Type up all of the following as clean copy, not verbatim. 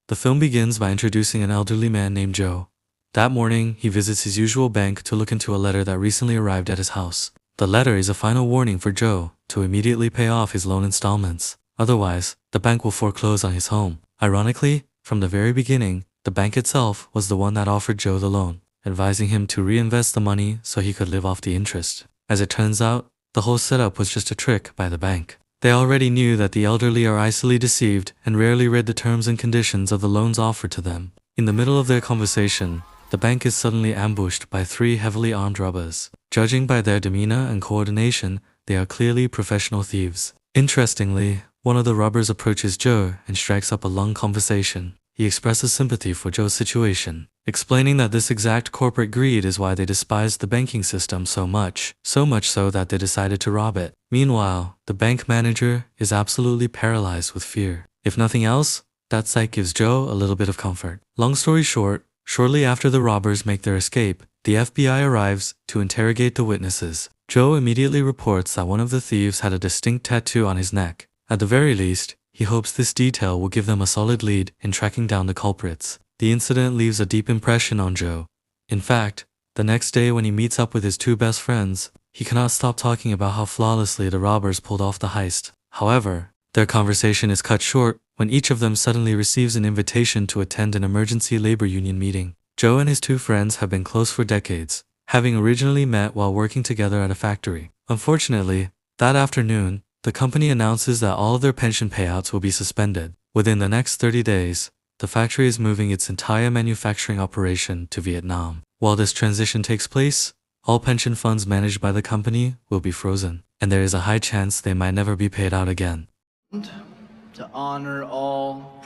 The film begins by introducing an elderly man named Joe. That morning, he visits his usual bank to look into a letter that recently arrived at his house. The letter is a final warning for Joe to immediately pay off his loan installments. Otherwise, the bank will foreclose on his home. Ironically, from the very beginning, the bank itself was the one that offered Joe the loan, advising him to reinvest the money so he could live off the interest. As it turns out, the whole setup was just a trick by the bank. They already knew that the elderly are easily deceived and rarely read the terms and conditions of the loans offered to them. In the middle of their conversation, the bank is suddenly ambushed by 3 heavily armed robbers. Judging by their demeanor and coordination, they are clearly professional thieves. Interestingly, one of the robbers approaches Joe and strikes up a long conversation. He expresses sympathy for Joe's situation, explaining that this exact corporate greed is why they despised the banking system so much so that they decided to rob it. Meanwhile, the bank manager is absolutely paralyzed with fear. If nothing else, that sight gives Joe a little bit of comfort. Long story short, shortly after the robbers make their escape, the FBI arrives to interrogate the witnesses. Joe immediately reports that one of the thieves had a distinct tattoo on his neck. At the very least, he hopes this detail will give them a solid lead in tracking down the culprits. The incident leaves a deep impression on Joe. In fact, the next day when he meets up with his 2 best friends, he cannot stop talking about how flawlessly the robbers pulled off the heist. However, their conversation is cut short when each of them suddenly receives an invitation to attend an emergency labor union meeting. Joe and his 2 friends have been close for decades, having originally met while working together at a factory. Unfortunately, that afternoon, the company announces that all of their pension payouts will be suspended. Within the next 30 days, the factory is moving its entire manufacturing operation to Vietnam. While this transition takes place, all pension funds managed by the company will be frozen, and there is a high chance they might never be paid out again. To honor all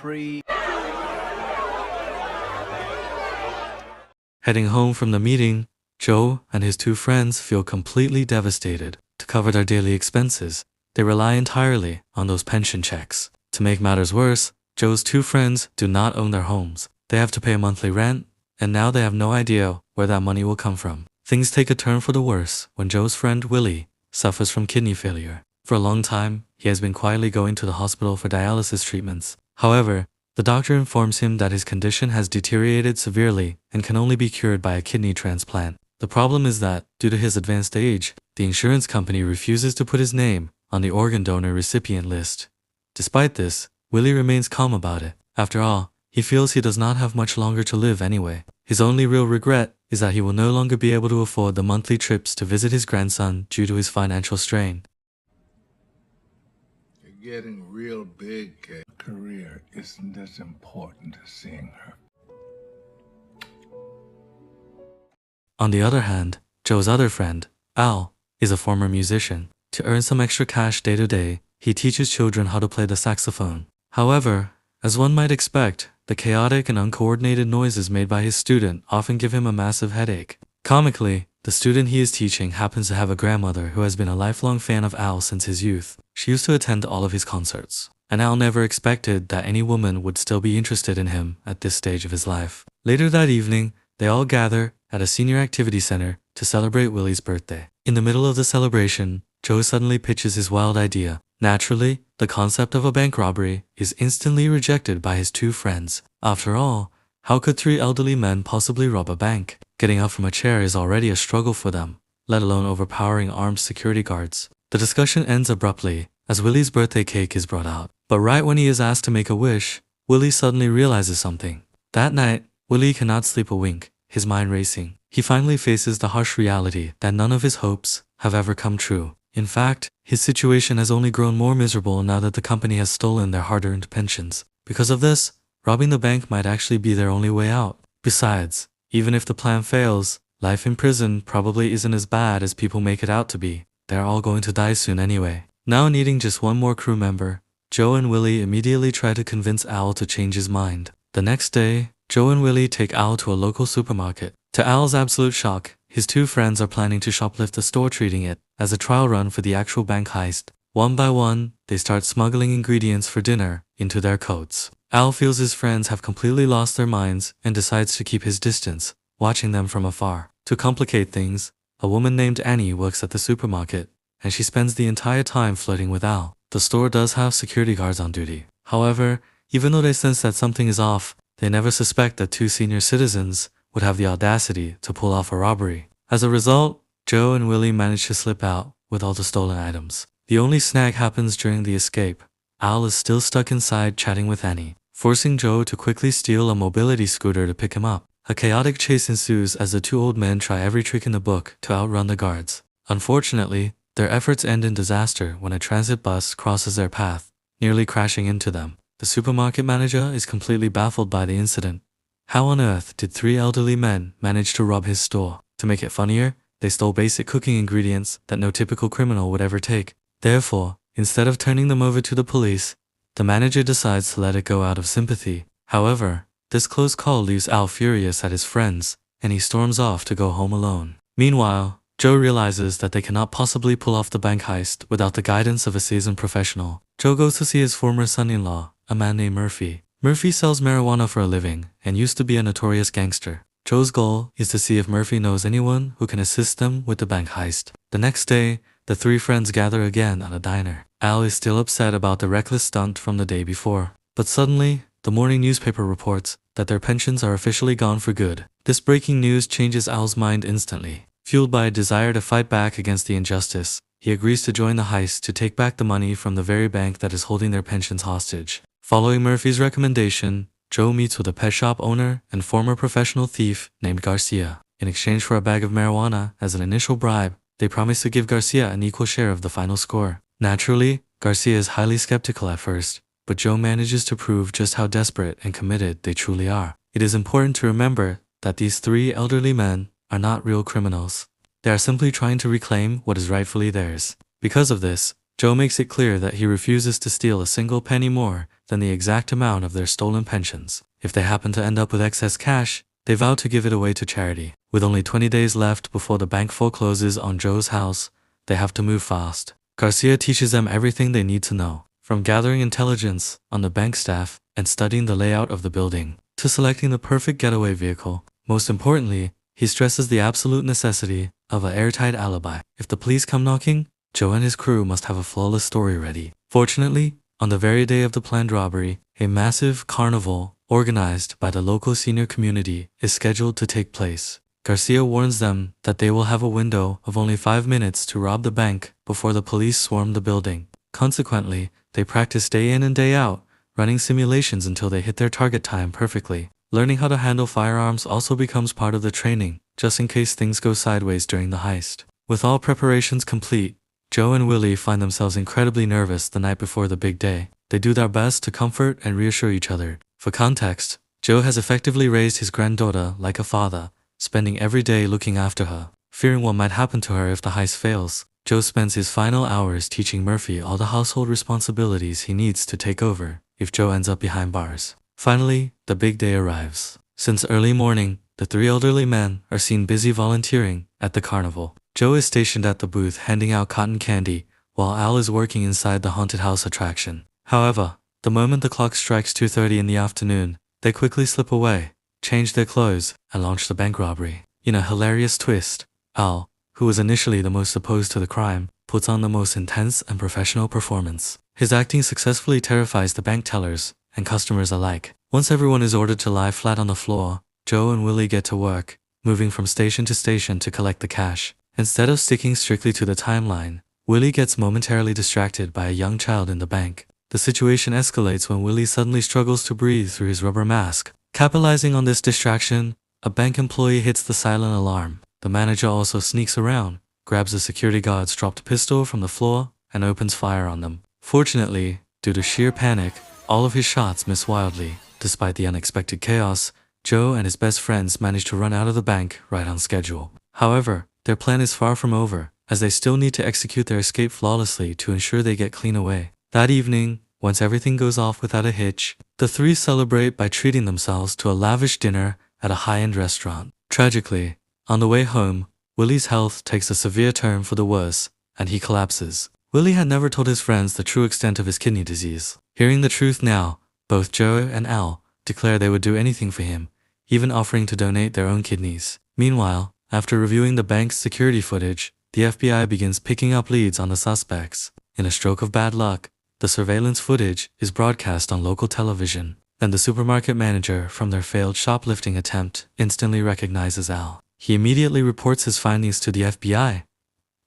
Heading home from the meeting, Joe and his 2 friends feel completely devastated. To cover their daily expenses, they rely entirely on those pension checks. To make matters worse, Joe's 2 friends do not own their homes. They have to pay a monthly rent, and now they have no idea where that money will come from. Things take a turn for the worse when Joe's friend Willie suffers from kidney failure. For a long time, he has been quietly going to the hospital for dialysis treatments. However, the doctor informs him that his condition has deteriorated severely and can only be cured by a kidney transplant. The problem is that, due to his advanced age, the insurance company refuses to put his name on the organ donor recipient list. Despite this, Willie remains calm about it. After all, he feels he does not have much longer to live anyway. His only real regret is that he will no longer be able to afford the monthly trips to visit his grandson due to his financial strain. You're getting real big, kid. Career isn't as important as seeing her. On the other hand, Joe's other friend, Al, is a former musician. To earn some extra cash day to day, he teaches children how to play the saxophone. However, as one might expect, the chaotic and uncoordinated noises made by his student often give him a massive headache. Comically, the student he is teaching happens to have a grandmother who has been a lifelong fan of Al since his youth. She used to attend all of his concerts, and Al never expected that any woman would still be interested in him at this stage of his life. Later that evening, they all gather at a senior activity center to celebrate Willie's birthday. In the middle of the celebration, Joe suddenly pitches his wild idea. Naturally, the concept of a bank robbery is instantly rejected by his 2 friends. After all, how could 3 elderly men possibly rob a bank? Getting up from a chair is already a struggle for them, let alone overpowering armed security guards. The discussion ends abruptly as Willie's birthday cake is brought out. But right when he is asked to make a wish, Willie suddenly realizes something. That night, Willie cannot sleep a wink, his mind racing. He finally faces the harsh reality that none of his hopes have ever come true. In fact, his situation has only grown more miserable now that the company has stolen their hard-earned pensions. Because of this, robbing the bank might actually be their only way out. Besides, even if the plan fails, life in prison probably isn't as bad as people make it out to be. They're all going to die soon anyway. Now needing just one more crew member, Joe and Willie immediately try to convince Al to change his mind. The next day, Joe and Willie take Al to a local supermarket. To Al's absolute shock, his 2 friends are planning to shoplift the store, treating it as a trial run for the actual bank heist. One by one, they start smuggling ingredients for dinner into their coats. Al feels his friends have completely lost their minds and decides to keep his distance, watching them from afar. To complicate things, a woman named Annie works at the supermarket, and she spends the entire time flirting with Al. The store does have security guards on duty. However, Even though they sense that something is off, they never suspect that two senior citizens would have the audacity to pull off a robbery. As a result, Joe and Willie manage to slip out with all the stolen items. The only snag happens during the escape. Al is still stuck inside chatting with Annie, forcing Joe to quickly steal a mobility scooter to pick him up. A chaotic chase ensues as the two old men try every trick in the book to outrun the guards. Unfortunately, their efforts end in disaster when a transit bus crosses their path, nearly crashing into them. The supermarket manager is completely baffled by the incident. How on earth did three elderly men manage to rob his store? To make it funnier, they stole basic cooking ingredients that no typical criminal would ever take. Therefore, instead of turning them over to the police, the manager decides to let it go out of sympathy. However, this close call leaves Al furious at his friends, and he storms off to go home alone. Meanwhile, Joe realizes that they cannot possibly pull off the bank heist without the guidance of a seasoned professional. Joe goes to see his former son-in-law, a man named Murphy. Murphy sells marijuana for a living and used to be a notorious gangster. Joe's goal is to see if Murphy knows anyone who can assist them with the bank heist. The next day, the three friends gather again at a diner. Al is still upset about the reckless stunt from the day before. But suddenly, the morning newspaper reports that their pensions are officially gone for good. This breaking news changes Al's mind instantly. Fueled by a desire to fight back against the injustice, he agrees to join the heist to take back the money from the very bank that is holding their pensions hostage. Following Murphy's recommendation, Joe meets with a pet shop owner and former professional thief named Garcia. In exchange for a bag of marijuana as an initial bribe, they promise to give Garcia an equal share of the final score. Naturally, Garcia is highly skeptical at first, but Joe manages to prove just how desperate and committed they truly are. It is important to remember that these three elderly men are not real criminals. They are simply trying to reclaim what is rightfully theirs. Because of this, Joe makes it clear that he refuses to steal a single penny more than the exact amount of their stolen pensions. If they happen to end up with excess cash, they vow to give it away to charity. With only 20 days left before the bank forecloses on Joe's house, they have to move fast. Garcia teaches them everything they need to know, from gathering intelligence on the bank staff and studying the layout of the building, to selecting the perfect getaway vehicle. Most importantly, he stresses the absolute necessity of an airtight alibi. If the police come knocking, Joe and his crew must have a flawless story ready. Fortunately, on the very day of the planned robbery, a massive carnival organized by the local senior community is scheduled to take place. Garcia warns them that they will have a window of only 5 minutes to rob the bank before the police swarm the building. Consequently, they practice day in and day out, running simulations until they hit their target time perfectly. Learning how to handle firearms also becomes part of the training, just in case things go sideways during the heist. With all preparations complete, Joe and Willie find themselves incredibly nervous the night before the big day. They do their best to comfort and reassure each other. For context, Joe has effectively raised his granddaughter like a father, spending every day looking after her. Fearing what might happen to her if the heist fails, Joe spends his final hours teaching Murphy all the household responsibilities he needs to take over if Joe ends up behind bars. Finally, the big day arrives. Since early morning, the three elderly men are seen busy volunteering at the carnival. Joe is stationed at the booth handing out cotton candy, while Al is working inside the haunted house attraction. However, the moment the clock strikes 2:30 in the afternoon, they quickly slip away, change their clothes, and launch the bank robbery. In a hilarious twist, Al, who was initially the most opposed to the crime, puts on the most intense and professional performance. His acting successfully terrifies the bank tellers and customers alike. Once everyone is ordered to lie flat on the floor, Joe and Willie get to work, moving from station to station to collect the cash. Instead of sticking strictly to the timeline, Willie gets momentarily distracted by a young child in the bank. The situation escalates when Willie suddenly struggles to breathe through his rubber mask. Capitalizing on this distraction, a bank employee hits the silent alarm. The manager also sneaks around, grabs the security guard's dropped pistol from the floor, and opens fire on them. Fortunately, due to sheer panic, all of his shots miss wildly. Despite the unexpected chaos, Joe and his best friends manage to run out of the bank right on schedule. However, their plan is far from over, as they still need to execute their escape flawlessly to ensure they get clean away. That evening, once everything goes off without a hitch, the three celebrate by treating themselves to a lavish dinner at a high-end restaurant. Tragically, on the way home, Willie's health takes a severe turn for the worse, and he collapses. Willie had never told his friends the true extent of his kidney disease. Hearing the truth now, both Joe and Al declare they would do anything for him, even offering to donate their own kidneys. Meanwhile, after reviewing the bank's security footage, the FBI begins picking up leads on the suspects. In a stroke of bad luck, the surveillance footage is broadcast on local television, and the supermarket manager from their failed shoplifting attempt instantly recognizes Al. He immediately reports his findings to the FBI.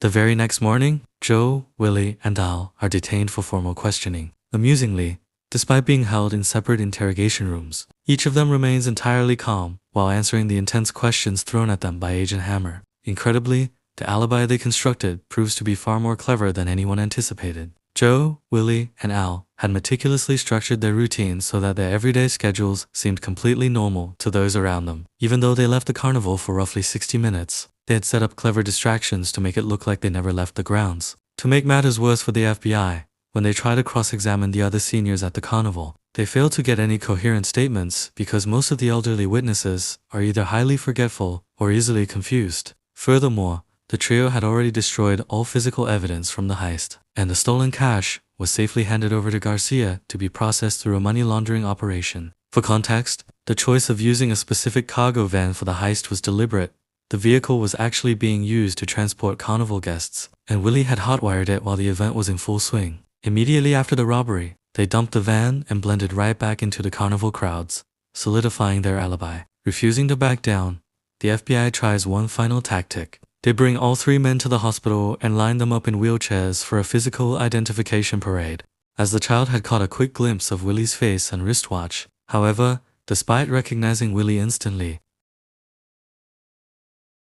The very next morning, Joe, Willie, and Al are detained for formal questioning. Amusingly, despite being held in separate interrogation rooms, each of them remains entirely calm while answering the intense questions thrown at them by Agent Hammer. Incredibly, the alibi they constructed proves to be far more clever than anyone anticipated. Joe, Willie, and Al had meticulously structured their routines so that their everyday schedules seemed completely normal to those around them. Even though they left the carnival for roughly 60 minutes, they had set up clever distractions to make it look like they never left the grounds. To make matters worse for the FBI, when they tried to cross-examine the other seniors at the carnival, they failed to get any coherent statements because most of the elderly witnesses are either highly forgetful or easily confused. Furthermore, the trio had already destroyed all physical evidence from the heist, and the stolen cash was safely handed over to Garcia to be processed through a money laundering operation. For context, the choice of using a specific cargo van for the heist was deliberate. The vehicle was actually being used to transport carnival guests, and Willie had hotwired it while the event was in full swing. Immediately after the robbery, they dumped the van and blended right back into the carnival crowds, solidifying their alibi. Refusing to back down, the FBI tries one final tactic. They bring all three men to the hospital and line them up in wheelchairs for a physical identification parade. As the child had caught a quick glimpse of Willie's face and wristwatch, however, despite recognizing Willie instantly,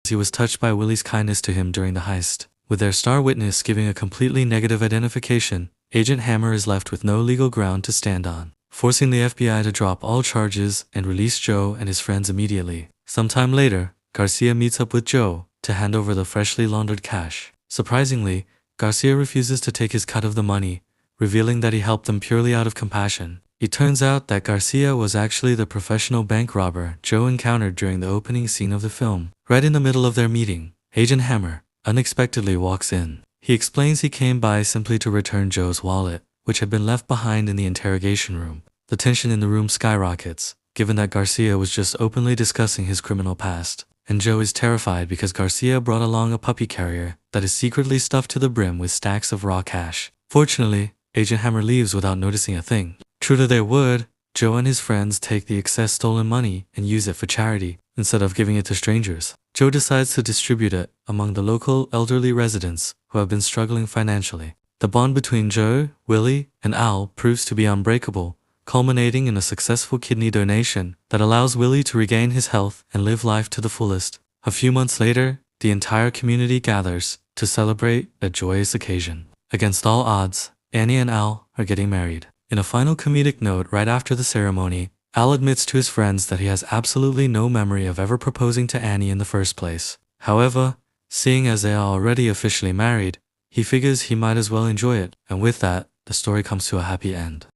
he was touched by Willie's kindness to him during the heist. With their star witness giving a completely negative identification, Agent Hammer is left with no legal ground to stand on, forcing the FBI to drop all charges and release Joe and his friends immediately. Sometime later, Garcia meets up with Joe to hand over the freshly laundered cash. Surprisingly, Garcia refuses to take his cut of the money, revealing that he helped them purely out of compassion. It turns out that Garcia was actually the professional bank robber Joe encountered during the opening scene of the film. Right in the middle of their meeting, Agent Hammer unexpectedly walks in. He explains he came by simply to return Joe's wallet, which had been left behind in the interrogation room. The tension in the room skyrockets, given that Garcia was just openly discussing his criminal past, and Joe is terrified because Garcia brought along a puppy carrier that is secretly stuffed to the brim with stacks of raw cash. Fortunately, Agent Hammer leaves without noticing a thing. True to their word, Joe and his friends take the excess stolen money and use it for charity, instead of giving it to strangers. Joe decides to distribute it among the local elderly residents who have been struggling financially. The bond between Joe, Willie, and Al proves to be unbreakable, culminating in a successful kidney donation that allows Willie to regain his health and live life to the fullest. A few months later, the entire community gathers to celebrate a joyous occasion. Against all odds, Annie and Al are getting married. In a final comedic note right after the ceremony, Al admits to his friends that he has absolutely no memory of ever proposing to Annie in the first place. However, seeing as they are already officially married, he figures he might as well enjoy it, and with that, the story comes to a happy end.